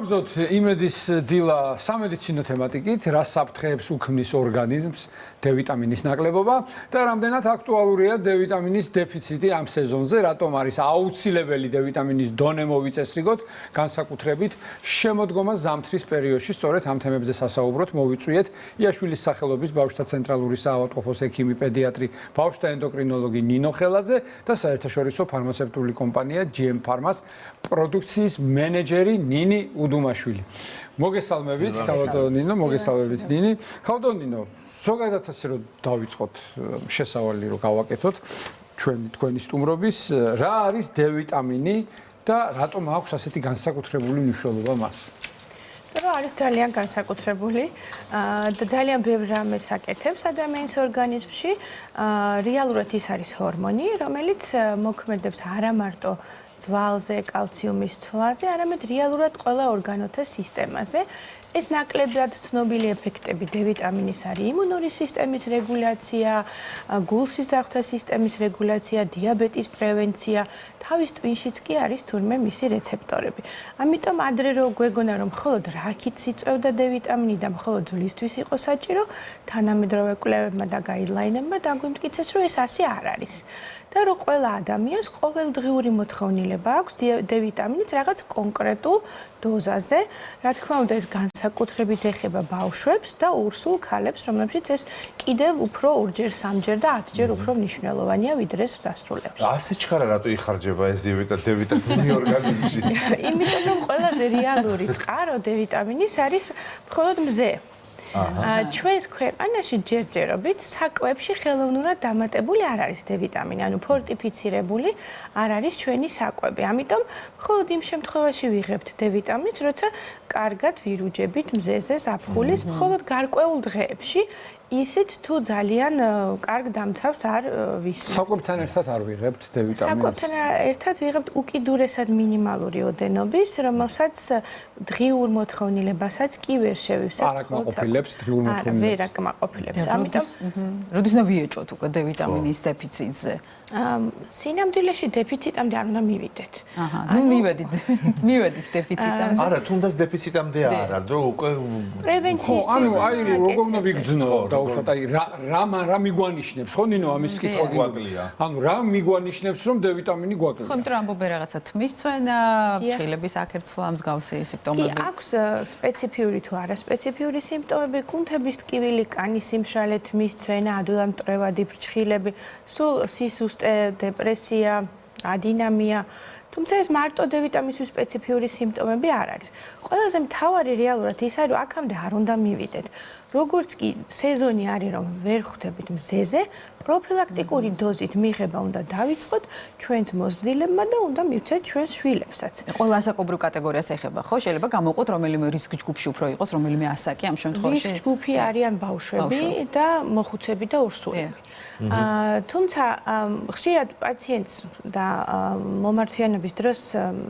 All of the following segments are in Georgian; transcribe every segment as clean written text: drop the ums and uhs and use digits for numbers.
გავაგზავნოთ იმედის დილა სამედიცინო თემატიკით, რა საფრთხეებს უქმნის ორგანიზმს დ-ვიტამინის ნაკლებობა და რამდენად აქტუალურია დ-ვიტამინის დეფიციტი ამ სეზონზე, რატომ არის აუცილებელი დ-ვიტამინის დონე მოვიწესრიგოთ, განსაკუთრებით შემოდგომა ზამთრის პერიოდში. სწორედ ამ თემებზე სასაუბროთ მოვიწვიეთ იაშვილის სახელობის ბავშვთა ცენტრალური საავადმყოფოს ექიმი პედიატრი, ბავშვთა ენდოკრინოლოგი ნინო ხელაძე და საერთაშორისო ფარმაცევტული კომპანია GM Pharma-ს პროდუქციის მენეჯერი ნინი უდუმაშვილი. მოგესალმებით, ხავდო ნინო, მოგესალმებით ნინი. ხავდო ნინო, ზოგადად ასე რომ დავიწყოთ შესავალი რომ გავაკეთოთ თქვენი სტუმრობის, რა არის დ-ვიტამინი და რატომ აქვს ასეთი განსაკუთრებული მნიშვნელობა მას? რა არის ძალიან განსაკუთრებული და ძალიან ბევრ რამეს აკეთებს ადამიანის ორგანიზმში. რეალურად ის არის ჰორმონი, რომელიც მოქმედებს არა მარტო ძვალზე, კალციუმის ცვლაზე, არამედ რეალურად ყველა ორგანოთა სისტემაზე. ეს ნაკლებად ცნობილი ეფექტები დ-ვიტამინის არის იმუნური სისტემის რეგულაცია, გულსიზრახთა სისტემის რეგულაცია, დიაბეტის პრევენცია, თავის ტვინშიც კი არის თურმე მისი რეცეპტორები. ამიტომ ადრე რო გვეგონა რომ მხოლოდ რაქით იწევდა დ-ვიტამინი და მხოლოდ ძვლისთვის იყო საჭირო, თანამედროვე კვლევებმა და გაიდლაინებმა დაგვიმტკიცეს, რომ ეს ასე არ არის. და რომ ყველა ადამიანს ყოველდღიური მოთხოვნილება აქვს დ-ვიტამინის რაღაც კონკრეტულ დოზაზე. რა თქმა უნდა, ეს განსაკუთრებით ეხება ბავშვებს და урსულ ქალებს, რომლებშიც ეს კიდევ უფრო ორჯერ, სამჯერ და 10ჯერ უფრო მნიშვნელოვანია, ვიდრე ეს დასრულებს. ასე ჩქარა რატო იხარჯება ეს დ-ვიტამინი ორგანიზმში? იმიტომ რომ ყველაზე რეალური წყარო დ-ვიტამინის არის მხოლოდ მზე. ჩვენს ქვეყანაში ჯერჯერობით საკვებში ხელოვნურად დამატებული არ არის დ-ვიტამინი, ანუ ფორტიფიცირებული არ არის ჩვენი საკვები. ამიტომ მხოლოდ იმ შემთხვევაში ვიღებთ დ-ვიტამინს, როცა კარგად ვირუჯებით მზეზე ზაფხულის, მხოლოდ გარკვეულ დღეებში. ისიც თუ ძალიან კარგ დამცავს არ ვისმენთ. საკვებთან ერთად არ ვიღებთ დ-ვიტამინს. საკვებთან ერთად ვიღებთ უკიდურესად მინიმალური ოდენობის, რომელსაც დღიურ მოთხოვნილებასაც კი ვერ შევივსებთ. არ აკმაყოფილებს დღიურ მოთხოვნილებას. ვერ აკმაყოფილებს. ამიტომ როდის უნდა ვიეჭვოთ უკვე დ-ვიტამინის დეფიციტზე? სინამდვილეში დეფიციტამდე არ უნდა მივიდეთ. ნუ მივედით დეფიციტამდე. არა, თუნდაც დეფიციტამდე არა, რომ უკვე პრევენციის ანუ აი როგორ უნდა ვიგრძნო დაუშვათ, აი რა მიგვანიშნებს, ხო ნინო ამის კითხვა გვაკლია. ანუ რა მიგვანიშნებს რომ დ-ვიტამინი გვაკლია? ხო, იმიტომ რომ ამბობენ რაღაცა თმის წვენა, ფრჩხილების აქერცვა, მსგავსი სიმპტომები. კი, აქვს სპეციფიური თუ არასპეციფიური სიმპტომები, კუნთების ტკივილი, კანის სიმშრალე, თმის წვენა, ადვილად მტრევადი ფრჩხილები, სულ სისუსტე, დეპრესია, ადინამია. თუმცა ეს მარტო დ-ვიტამინის სპეციფიური სიმპტომები არ არის. ყველაზე მთავარი რეალურად ის არის, რომ აქამდე არ უნდა მივიდეთ. როგორც კი სეზონი არის, რომ ვერ ხვდებით მზეზე, პროფილაქტიკური დოზით მიღება უნდა დავიწყოთ ჩვენს მოზრდილებმა და უნდა მივცეთ ჩვენს შვილებსაც. ყველა ასაკობრივ კატეგორიას ეხება, ხო? შეიძლება გამოვყოთ რომელიმე რისკ ჯგუფში უფრო იყოს, რომელიმე ასაკი ამ შემთხვევაში. რისკ ჯგუფი არიან ბავშვები და მოხუცები და ორსულები. თუმცა ხშირად პაციენტს და მომართვიანობის დროს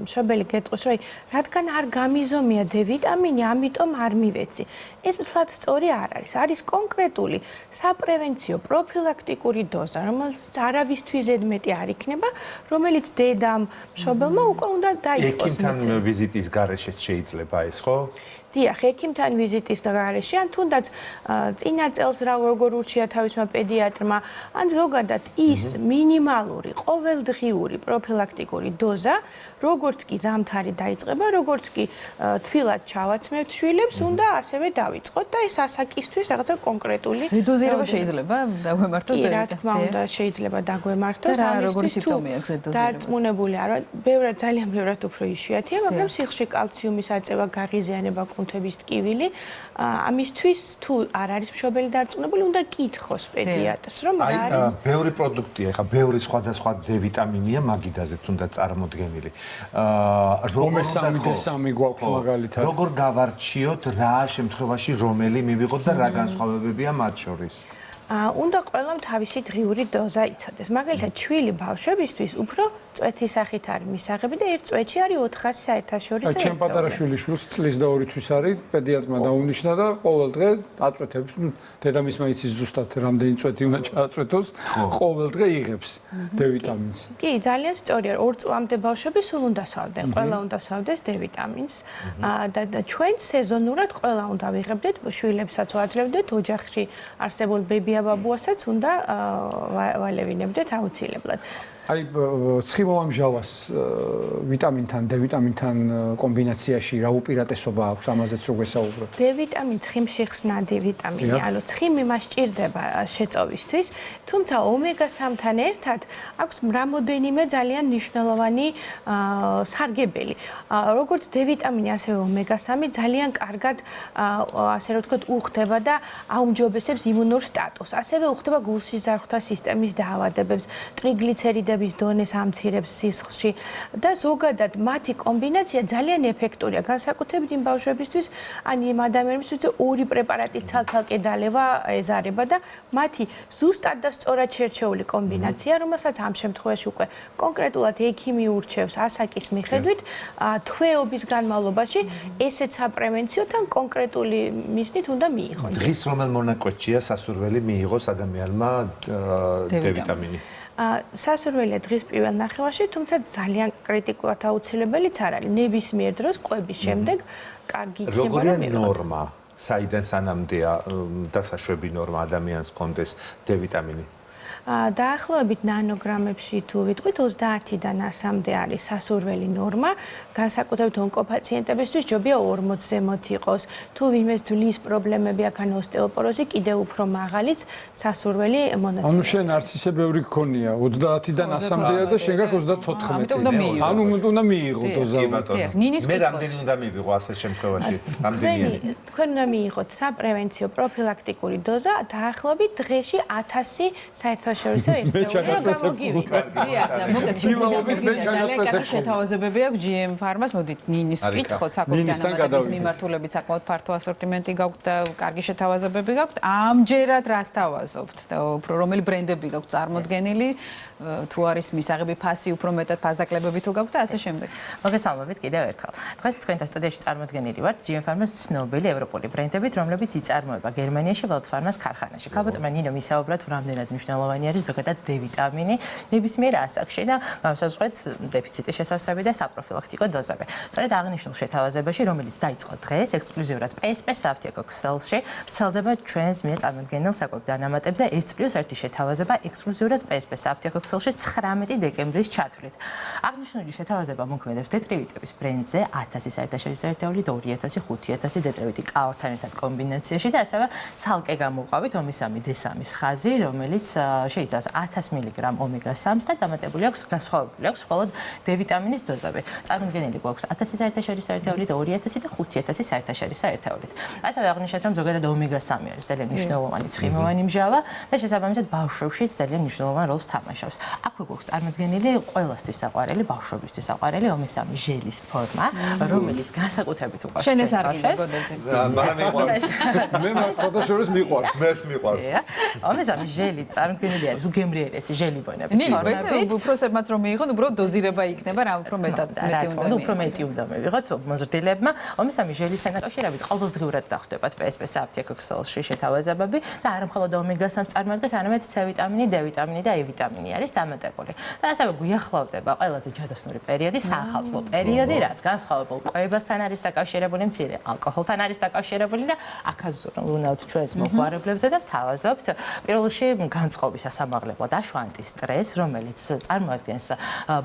მშობელი გეტყვის, რომ რადგან არ გამიზომია დ-ვიტამინი, ამიტომ არ მივეცი. ეს მთლად სწორი არ არის. არის კონკრეტული საპრევენციო პროფილაქტიკური დოზა, რომელსაც არავისთვის ზედმეტი არ იქნება, რომელიც დედამ, მშობელმა უკვე უნდა დაიწყოს. ექიმთან ვიზიტის გარეშეც შეიძლება ეს, ხო? დიახ, ექიმთან ვიზიტის გარეშე, ან თუნდაც წინა წელს როგორ ურჩია თავისმა პედიატრმა, ან ზოგადად ის მინიმალური, ყოველდღიური პროფილაქტიკური დოზა, როგორც კი ზამთარი დაიწყება, როგორც კი თბილად ჩავაცმევთ შვილებს, უნდა ასევე დავიწყოთ და ეს ასაკისთვის რაღაცა კონკრეტული ზედოზირება შეიძლება დაგვემართოს და რა თქმა უნდა შეიძლება დაგვემართოს. და როგორი სიმპტომია ზედოზირება? დარწმუნებული არა, ძალიან ბევრად უფრო იშვიათია, მაგრამ სიხში კალციუმის აწევა, გაღიზიანება, კუნთების ტკივილი, ამისთვის თუ არ არის მშობელი დარწმუნებული, უნდა კითხოს პედიატრს, რომ რა არის. ბევრი პროდუქტია, ხა ბევრი სხვადასხვა დ-ვიტამინია მაგიდაზე თუნდაც წარმოდგენილი. omega-3 გვაქვს მაგალითად. როგორ გავარჩიოთ რა შემთხვევაში რომელი მივიღოთ და რა განსხვავებებია მათ შორის? უნდა ყველამ თავისი დღიური დოზა იცოდეს. მაგალითად, ჩვილი ბავშვებისთვის უფრო წვეთის სახით არის მისაღები და ერთ წვეთში არის 400 საერთაშორისო ერთეული. ჩემ პატარა შვილიშვილს წლის და 2 თვის არის პედიატრმა დაუნიშნა და ყოველ დღე აწვეთებს. დედამისმა იცის ზუსტად რამდენი წვეთი უნდა ჩააწვეთოს, ყოველ დღე იღებს D ვიტამინს. კი, ძალიან სწორია. 2 წლამდე ბავშვები სულ უნდა სვავდნენ, ყველა უნდა სვავდეს D ვიტამინს. და ჩვენ სეზონურად ყველა უნდა ვიღებდეთ, შვილებსაც ვაძლევდეთ, ოჯახში არსებულ ბებია-ბაბუასაც უნდა ვალევინებდეთ აუცილებლად. აი ცხიმოვამჟავას ვიტამინთან, D ვიტამინთან კომბინაციაში რა უპირატესობა აქვს ამაზეც რო გვესაუბროთ? D ვიტამინი ცხიმში ხსნადი ვიტამინი, ანუ ცხიმი მას სჭირდება შეწოვისთვის, თუმცა ომეგა-3-თან ერთად აქვს რამოდენიმე ძალიან მნიშვნელოვანი სარგებელი. როგორც D ვიტამინი, ასევე ომეგა-3 ძალიან კარგად ასე რომ ვთქვათ, უხდება და აუმჯობესებს იმუნურ სტატუსს. ასევე უხდება გულშისხმის სისტემის დაავადებებს, ტრიგლიცერიდების დონეს ამცირებს სისხლში და ზოგადად მათი კომბინაცია ძალიან ეფექტურია, განსაკუთრებით იმ ბავშვებისთვის, ან იმ ადამიანებისთვის, ორი პრეპარატის ცალ-ცალკე დალევა ეზარება და მათი ზუსტად და სწორად შერჩეული კომბინაცია, რომელსაც ამ შემთხვევაში უკვე კონკრეტულად ექიმი ურჩევს ასაკის მიხედვით, თვეობის განმავლობაში ესეც საპრევენციო და კონკრეტული მიზნით უნდა მიიღონ. დღის რომელ მონაკვეთშია სასურველი მიიღოს ადამიანმა D ვიტამინი? სასურველია დღის პირველ ნახევარში, თუმცა ძალიან კრიტიკულად აუცილებელიც არ არის. ნებისმიერ დროს კვების შემდეგ კარგი იქნება და როგორია ნორმა? საიდან სანამდეა დასაშვები ნორმა ადამიანს კონდეს D ვიტამინი? დაახლოებით ნანოგრამებში თუ ვიტყვით 30-დან 100-მდე არის სასურველი ნორმა, განსაკუთრებით ონკოპაციენტებისთვის ჯობია 40 ზემოთ იყოს. თუ ვინმეს ძვლის პრობლემები აქვს ან ოსტეოპოროზი, კიდევ უფრო მაღალიც სასურველი მონაცემი. ანუ შენ არც ისე ბევრი გქონია, 30-დან 100-მდეა და შენ გაქვს 34. ამიტომ უნდა მიიღო. ანუ უნდა მიიღო დოზა. მე რამდენი უნდა მივიღო ასე შემთხვევაში? რამდენიანი? თქვენ უნდა მიიღოთ საპრევენციო პროფილაქტიკური დოზა დაახლოებით დღეში 1000 საერთაშორისო ძალიან შეთავაზებები აქვს GM Pharma-ს. მოდით ნინის ვკითხოთ, საკუთარი დანამატების მიმართულებით საკმაოდ ფართო ასორტიმენტი გაქვთ და კარგი შეთავაზებები გაქვთ. ამჯერად რას თავაზობთ და უფრო რომელი ბრენდები გაქვთ წარმოდგენილი, თუ არის მისაღები ფასი, უფრო მეტად ფასდაკლებები თუ გაქვთ და ასე შემდეგ. მოგესალმებით კიდევ ერთხელ. დღეს თქვენთან სტუდიაში წარმოდგენილი ვართ GM Pharma-ს ცნობილი ევროპული ბრენდებით, რომლებიც იწარმოება გერმანიაში World Pharma-ს ქარხანაში. ქალბატონ ნინო მისაუბროთ, რამდენად მნიშვნელოვანი არის ზოგადად D ვიტამინი ნებისმიერ ასაკში და განსაზღვრეთ დეფიციტის შესავსები და საპროფილაქტიკო დოზები. სწორედ აღნიშნულ შეთავაზებაში, რომელიც დაიწყო დღეს ექსკლუზიურად PSP საფთიაქო ქსელში, ვრცელდება ჩვენს მიერ წარმოდგენილ საკვებ დანამატებზე 1+1 შეთავაზება ექსკლუზიურად PSP საფთიაქო ქსელში 19 დეკემბრის ჩათვლით. აღნიშნული შეთავაზება მოქმედებს დეტრევიტების ბრენდზე 1000 საერთაშორისო ერთეული და 2000 5000 დეტრევიტი კაორთან ერთად კომბინაციაში და ასევე ცალკე გამოყვავით ომი-3 D3-ის ხაზი, რომელიც შეიცავს 1000 მგ ომეგა-3-ს და დამატებული აქვს განსხვავებული აქვს მხოლოდ D ვიტამინის დოზები. წარმოდგენილი გვაქვს 1000 საერთაშორისო ერთეული და 2000 და 5000 საერთაშორისო ერთეულით. ასევე აღნიშნეთ, რომ ზოგადად ომეგა-3 არის ძალიან მნიშვნელოვანი ცხიმოვანი მჟავა და შესაბამისად ბავშვებშიც ძალიან მნიშვნელოვან როლს თამაშობს. აქვე გვაქვს წარმოდგენილი ყველასთვის საყვარელი, ბავშვებისთვის საყვარელი ომი-3 ჟელის ფორმა, რომელიც განსაკუთრებით უყვარს. შენ ეს არ გიგოდეძებ. მაგრამ მიყვარს. მე ფოტოშორის მიყვარს. მერც მიყვარს. ომი-3 ჟელი წარმოდგენილი არის უგემრიელესი ჟელი ბონების ფორმებით. ეს უფროსებმაც რომ მიიღონ, უბრალოდ დოზირება იქნება, რა უფრო მეტად მეტი უნდა მიიღოთ. უფრო მეტი უნდა მივიღოთ მოზრდილებმა. ომი-3 ჟელისთან დაკავშირებით ყოველდღიურად დახვდებათ PSP საფთიაქო ქსელში შეთავაზებები და არა მხოლოდ ომეგა-3 წარმოადგენს, არამედ C ვიტამინი, D ვიტამინი და E ვიტამინი არის დამატებული. და ასევე გვიახლოვდება ყველაზე ჯადოსნური პერიოდი, საახალწლო პერიოდი, რაც განსხვავებულ კვებასთან არის დაკავშირებული, მცირე ალკოჰოლთან არის დაკავშირებული და აქაც უნავთ ჩვენს მოყვარებლებზე და ვთავაზობთ პირველ რიგში განწყობის ასამაღლებლად აშვანტი სტრეს, რომელიც წარმოადგენს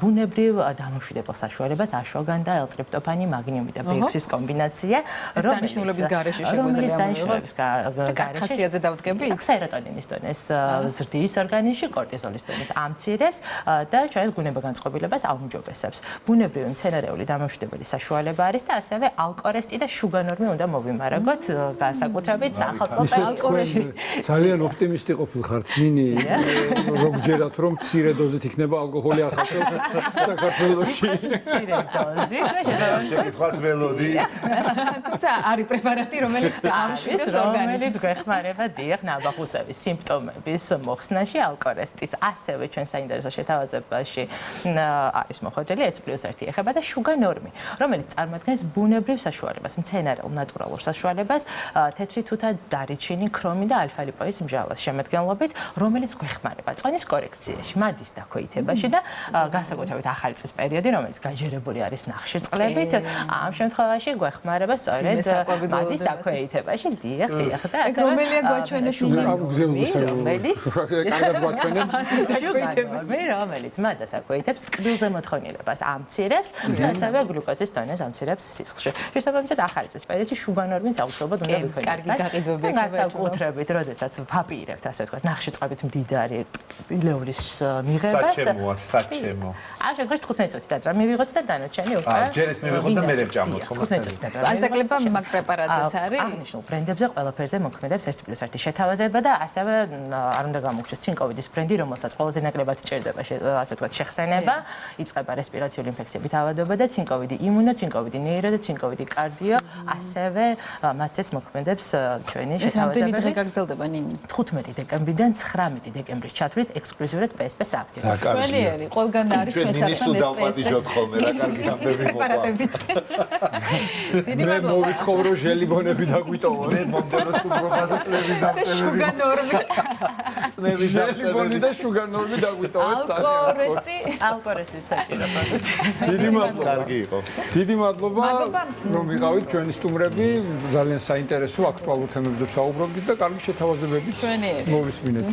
ბუნებრივ დამამშვიდებელ საშუალებას აშვაგან და L-ტრიპტოფანი, მაგნიუმი და B6-ის კომბინაცია, დანიშნულების გარეშე შეგვიძლია დანიშნულების გარეშე ხასიათზე დავდგები? სეროტონინის დონეს ზრდის ორგანიზმში, კორტიზოლის დონეს ამცირებს და ჩვენს ბუნება განწყობილებას აუმჯობესებს. ბუნებრივი მცენარეული დამამშვიდებელი საშუალება არის და ასევე ალკორესტი და შუგანორმი უნდა მოვიმარაგოთ განსაკუთრებით საახალწლო პერიოდში. ძალიან ოპტიმისტი ყოფილ ხართ, ნინი. როგჯერათ რომ მცირე დოზით იქნება ალკოჰოლი ახალწელს საქართველოში. მცირე დოზით და შესაბამისად შეკითხვას ველოდი. თუმცა არის პრეპარატი, რომელიც ამშვენებს ორგანიზმს გვეხმარება დიახ ნაბახუსების სიმპტომების მოხსნაში ალკორესტიც. ასევე ჩვენ საინტერესო შეთავაზებაში არის მოხდილი 1+1 ეხება და შუგა ნორმი, რომელიც წარმოადგენს ბუნებრივ საშუალებას, მცენარეულ ნატურალურ საშუალებას, თეთრი თუთა, დარიჩინი, ქრომი და ალფა-ლიპოის მსჯავროს შემადგენლობით, რომელიც გვეხმარება წონის კორექციაში, მადის დაქვეითებაში და განსაკუთრებით ახალი წლის პერიოდი, რომელიც გაჯერებული არის ნახშირწყლებით, ამ შემთხვევაში გვეხმარება სწორედ მადის დაქვეითებაში. დიახ და ასევე რომელია გვაჩვენებული რომელიც კარგად გვაჩვენებ. რომელიც მადას აქვეითებს ტკბილზე მოთხოვნილებას ამცირებს და ასევე გლუკოზის დონეს ამცირებს სისხლში. შესაბამისად ახალი წლის პერიოდში შუგა ნორმის აუცილებლად უნდა ვიქონიოთ. კარგი გაყიდვები იქნება. განსაკუთრებით, როდესაც ვაპირებთ, ასე ვთქვათ, ნახშირწყლებით მდიდარი პილეულის მიღებას. საჩემო. ამ შემთხვევაში 15 წუთი დადრა მივიღოთ და დანარჩენი უკვე. ჯერ ეს მივიღოთ და მე ვჭამოთ, ხომ? 15 წუთი დადრა. ასაკლება მაგ პრეპარატზეც არის. აღნიშნულ ბრენდებზე ყველაფერზე მოქმედებს 1+1 შეთავაზება და ასევე არ უნდა გამოგჩეს ცინკოვიდის ბრენდი, რომელსაც ყველაზე ნაკლებად ჭირდება, ასე ვთქვათ, შეხსენება, იწყება რესპირაციული ინფექციებით ავადობა და ცინკოვიდი იმუნო, ცინკოვიდი ნეირო და ცინკოვიდი კარდიო, ასევე მათზეც მოქმედებს ჩვენი ეს რამდენი დღე შეთავაზებები. გაგრძელდება ნინი? 15 დეკემბრიდან 19 დეკემბრის ჩათვლით ექსკლუზიურად PSP-ს აქტივებს. ჩვენიერი, ყველგან არის ჩვენ ჩვენ მინისუ საფრანგეთის დავპატიჟოთ ხოლმე რა კარგი ამბები მოყვა. პრეპარატებით. დიდი მე მადლობა. მოვითხო რომ ჟელიბონები დაგვიტოვო. მე მომდენოს თუ პრობაზე წლების დამწერები. შუგა ნორმი. წლების ჟელიბონი და შუგარ ნორმი დაგვიტოვეთ. ალკორესტი. ალკორესტით საჭირო პროდუქტი. დიდი მადლობა. კარგი იყო. დიდი მადლობა მადლობა. რომ ვიყავით ჩვენი სტუმრები, ძალიან საინტერესო აქტუალურ თემებზე ვსაუბრობდით და კარგი შეთავაზებებით ჩვენიერი. მოვისმინეთ.